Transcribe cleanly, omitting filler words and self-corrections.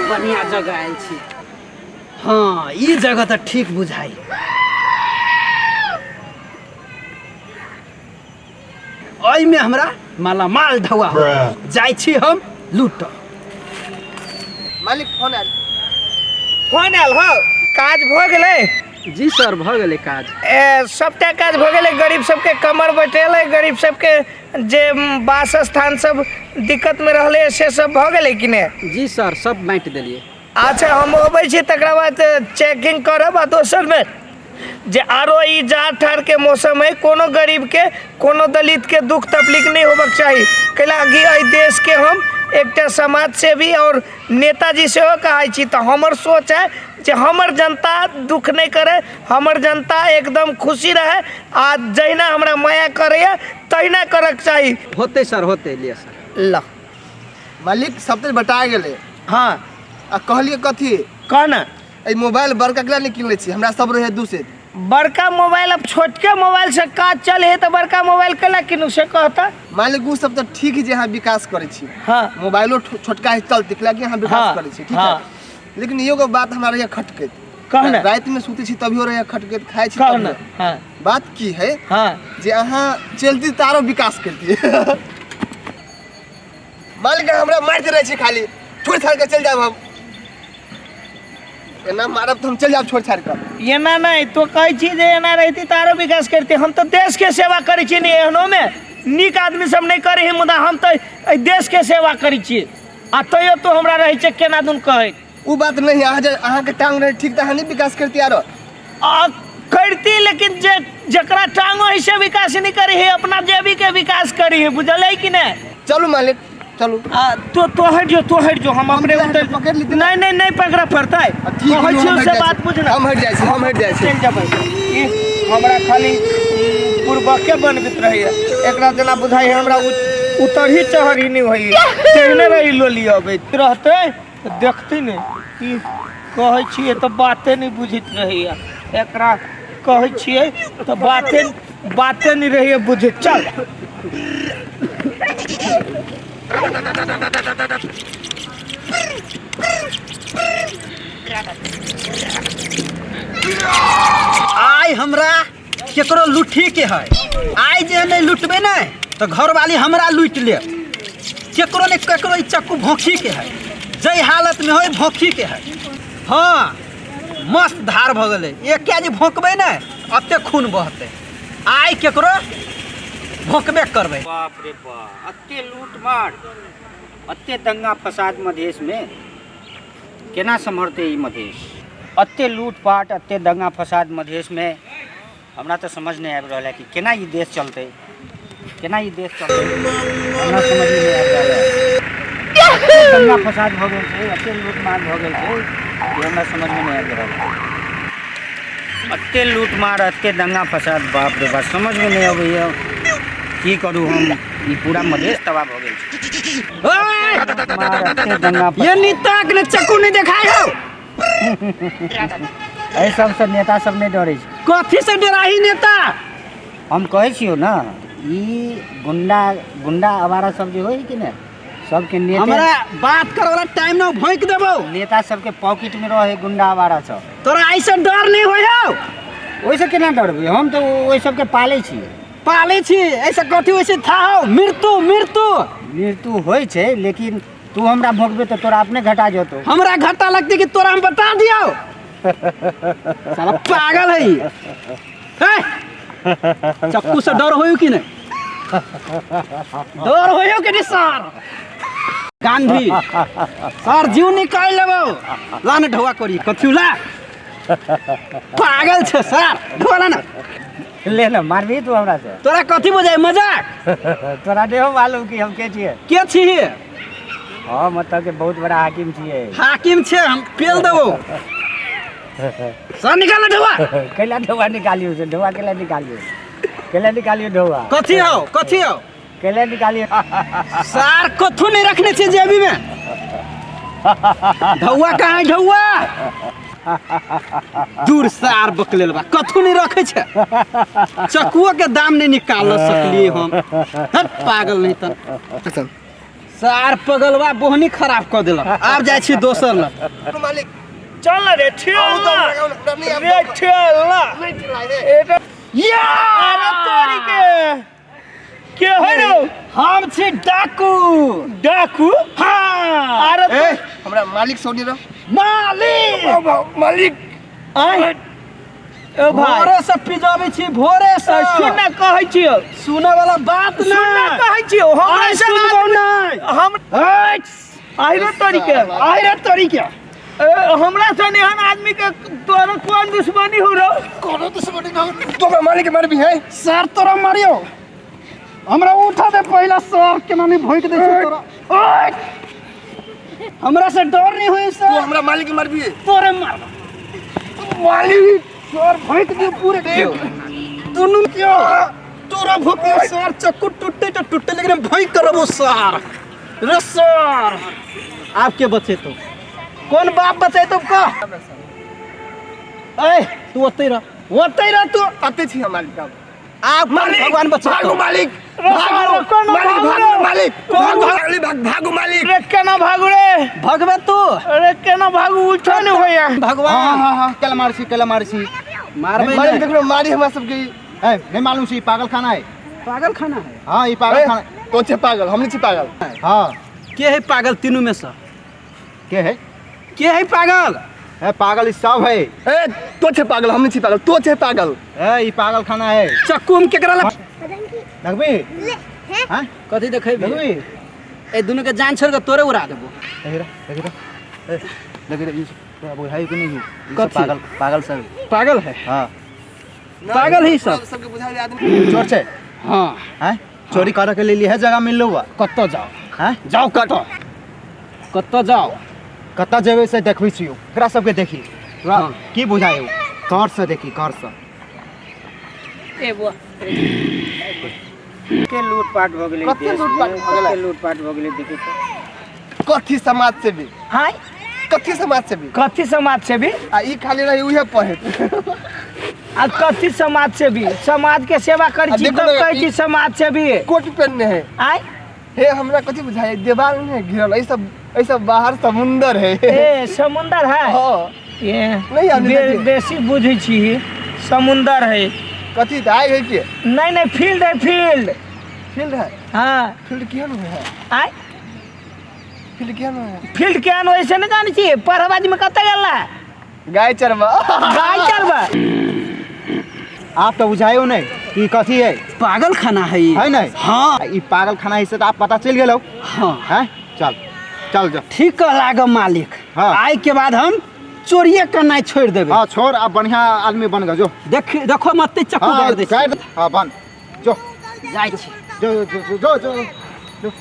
बढ़िया जगह आयल छी। हाँ ई जगह तो ठीक बुझाई। ओइ में हमरा मालामाल ढौआ हो जाय छी हम लूट। मालिक फोन आयल हो काज भ गेलै। जी सर भ गेलै काज। सबटा काज भ गेलै। गरीब सबके कमर बटेलै, गरीब सबके जे वास स्थान सब दिक्कत में रहले से सब भ गेलै कि ने? जी सर सब बांट देलिए। अच्छा हम अबै छी तकरा बाद चेकिंग करब। आ दोसर में जे आरो ई जाड़ ठाड़ के मौसम है, कोनो गरीब के कोनो दलित के दुख तकलीफ नहीं होबक चाहिए। कैलाकि एहि देश के हम एकटा समाज सेवी और नेताजी से कहै छी। तो हमर सोच है जे हमर जनता दुख नहीं करे, हमर जनता एकदम खुशी रहे। आ जहिना हमरा माया करे तहिना करक चाहिए। होते सर होते लिए सर। ला मालिक सब तो बता गेले। हाँ आ कहलिए कथी कहना ए मोबाइल बड़का केला नहीं किनले छी, हमरा सब रहे दूसरे। बड़का मोबाइल अब छोटके मोबाइल से काज चले है तो बड़का मोबाइल केला किनू से कहता। मालिक वो सब तो ठीक है जे यहाँ विकास करे छी। हाँ मोबाइलो छोटका है चलते कि यहाँ विकास करे छी, ठीक है। लेकिन एगो बात हमारा यहाँ खटके कहना रात में सूते छी तभियो रहे खटके खाए छी। कहना हाँ बात की है हाँ जे अहाँ चलती तारो विकास करती है। मालिक हमरा मारते रहे छी खाली, छोड़ छाड़ के चल जाब हम। एना मारब तो हम चल जाब छोड़ छाड़ कर। एना नहीं तो कहे छी जे एना रहती तारो विकास करते। हम तो देश के सेवा करे छी नहीं एहनो में नीक आदमी सब नहीं करे है, मुदा हम तो देश के सेवा करे छी। आ तैयो तो हमरा रहे छै केना दुन कहे वो बात नहीं। अहाँ के टांग रहे ठीक तो अहाँ नहीं विकास करती आरो करती। लेकिन जे जकरा टांगो है से विकास नहीं करे है, अपना जेबी के विकास करे है। बुझल है कि नहीं? चलो मालिक चलो। तो हट जो हम अपने उतर पकड़ ली। नहीं नहीं नहीं पकड़ा पड़ता है। से बात पूछना हम हट जाए छी, हम हट जाए छी। चल जा हमरा खाली पूर्वके बनबैत रही है। एकरा जना बुझाई है हमरा उतर ही चढ़ ही नहीं होई। तेहने रही लोली अबैत रहते देखते नहीं कि कहै छिए तो बाते नहीं बुझित रही है। एकरा कहै छिए तो बाते नहीं रही है बुझित। चल आई हमरा केकरो लूठी के है। आई जे नहीं लुटबे नहीं तो घर वाली हमरा लूट ले। केकरो ने केकरो ई चक्कू भोंखी के है, जई हालत में होई भोंखी के है। हाँ मस्त धार भ गेले। एक क्या जी भोंकबे नहीं अते खून बहते। आई केकरो भोंकबे करबे। बाप रे बाप, अत्ते लूट मार, अत्ते दंगा फसाद मधेश में केना संभरते ई मधेश? अत्ते लूटपाट, अत्ते दंगा फसाद मधेश में हमरा तो समझ नहीं आबि रहल है कि केना ई देश चलते, केना ई देश चलते। हमरा समझ में नहीं आबि रहल है। दंगा फसाद भ गेल छै, अत्ते लूटमार भ गेल छै कि हमरा समझ में नहीं आबि रहल है। अत्ते लूटमार, अत्ते दंगा फसाद, बाप रे बाप, समझ में नहीं अबैया की करूँ हम। ई पूरा मधेश तबाह भ गेल छै। ये नेता के चक्कू नहीं देखाई हो। एहि सबसे नेता सब नहीं डरे छै। कथी से डराही नेता? हम कहै छियो ना ई गुंडा आवारा सब जे होई कि ने सबके नेता। हमरा बात करे वाला टाइम ना भोंक देबो। नेता सबके पॉकेट में रहे गुंडा आवारा सब। तोरा ऐसे डर नहीं होय हो? ओइसे केना डरबै? हम तो ओइ सबके पाले छी। पाले छी ऐसा कथी वैसे था हो? मृत्यु होय छै, लेकिन तू हमरा भोंकबे तो तोरा अपने घटा जतो। हमरा घाटा लगते कि तोरा हम बता दियो। साला पागल है। चक्कू से डर होयो कि नहीं? डर होयो कि नहीं सर? गांधी सर जीव निकाल लेबो। लाने ढवा करी कथुला पागल छे सर। ढोला ना ले ना मारबी तू हमरा से। तोरा कथी बुझाय मजाक? तोरा देहो मालूम कि हम के छिए? के छिए? हां मतलब के बहुत बड़ा हाकिम छिए। हाकिम छे हम पेल देबो। सर निकाल ढवा। कैला ढवा निकालियो से? ढवा केला निकालियो? केला निकालियो ढवा? कथी हो केला निकालियो? सर कथू नहीं रखने छे जेबी में। ढवा कहाँ है ढवा? दूर सार बकलेल बा कथू नहीं रखे छे। चकुआ के दाम नहीं निकाल सकली हम। हट पागल नहीं त। सार पगलवा बोहनी खराब कर दिलक। आब जाइ छी दोसर लग। मालिक चल रे ठेला रे ठेला एटा अरे तोरी के है रे हम छी डाकू। डाकू हाँ अरे ए हमरा मालिक सोनी रो मालिक मालिक आय ओ भाई भोरे से पिजाबै छी भोरे से। सुन ना कहै छियो सुने वाला बात सुन ना नहीं। कहै छियो हमरा आइ से सुनबो नहीं। हम आइ रे तोरी के आइ रे तोरी के हमरा से एहन आदमी के तोरा कोन दुश्मनी हो रो कोनो दुश्मनी ना तो हमरा मालिक के मारबी है। सर तोरा मारियो हमरा उठा दे पहला सर के नानी भोंक दे छी तोरा। ओए हमरा से डर नहीं होई तू सर। हमरा मालिक के मारबी है। तोरे मार मालिक सर भोंक दे पूरे क्यों दोनों क्यों तोरा भोंके सर चक्कू टूटे तो टूटे लेकिन भोंक करबो सर। रे सर आपके बचे तो कौन बाप बचे तो का। ए तू ओते रह तू। आते छी हम मालिक का आप भगवान बचा भागो मालिक भागो, कौन मालिक भागो? भागो मालिक कौन भागो मालिक रे केना भागू रे भगवे तू अरे केना भागू उठो नहीं होया भगवान हां कल मारसी मारबे मालिक नहीं। देख लो मारी हमरा सबके ए नहीं मालूम सी पागल खाना है। पागल खाना है। हाँ ये पागल खाना तो छे पागल हमनी छी पागल। हाँ के है पागल तीनों में से क्या है पागल। ए पागल इस सब है। ए तो छे पागल हमनी छी पागल तो छे पागल। ए ये पागल खाना है। चक्कू हम केकरा ला देखबी हाँ कथी देखेबी देखबी ए दोनों के जान छोड़ के तोरे उड़ा देबो। देखिए बुझाई कि नहीं हो कथी? पागल सब पागल है। हाँ पागल ही सब। सबके बुझाई आदमी चोर छे हाँ हैं चोरी करे के लिए है जगह मिल लो हुआ कत्तो जाओ हैं जाओ कत्तो जाओ कत्ता जेबे से देखबी छियो एकरा सबके देखी तोरा हाँ। की बुझाए कर से देखी कर से ए बुआ के लूटपाट भ गेलै कते देश लूटपाट में, भ गेलै? कते लूटपाट भ गेलै देखिए तो कथी समाज से भी हाय कथी समाज से भी कथी समाज से भी आ ई खाली रही उहे पहे आज कथी समाज से भी समाज के सेवा कर छी देखो तब ना, कहै छी समाज से भी कोट पहनने है। आय हे हमरा कथी बुझाई दीवार में घिरल ऐ सब बाहर समुंदर है। ए समुंदर है हां ये नहीं आने देते। बेसी बुझै छी समुंदर है कथी त आइ है के नहीं फील्ड है फील्ड फील्ड है। हाँ फील्ड केहन है आय फील्ड केहन है फील्ड केहन होइ से नहीं जानै छी परबाजी में कतै गेला गाय चरवा गाय चरबा आप तो बुझायो नहीं कि कथी है पागल खाना है ये। है नहीं हाँ ये पागल खाना है से तो आप पता चल गेलो हाँ हैं चल चल जा ठीक लाग मालिक। हाँ। आइ के बाद हम चोरिए करना छोड़ देबे। हाँ छोड़ अब बढ़िया आदमी बन गए जो देखो मत चक्कू हाँ गाड़ दे छी। हाँ बन जो जाइ छी। जो जो जो जो, जो, जो।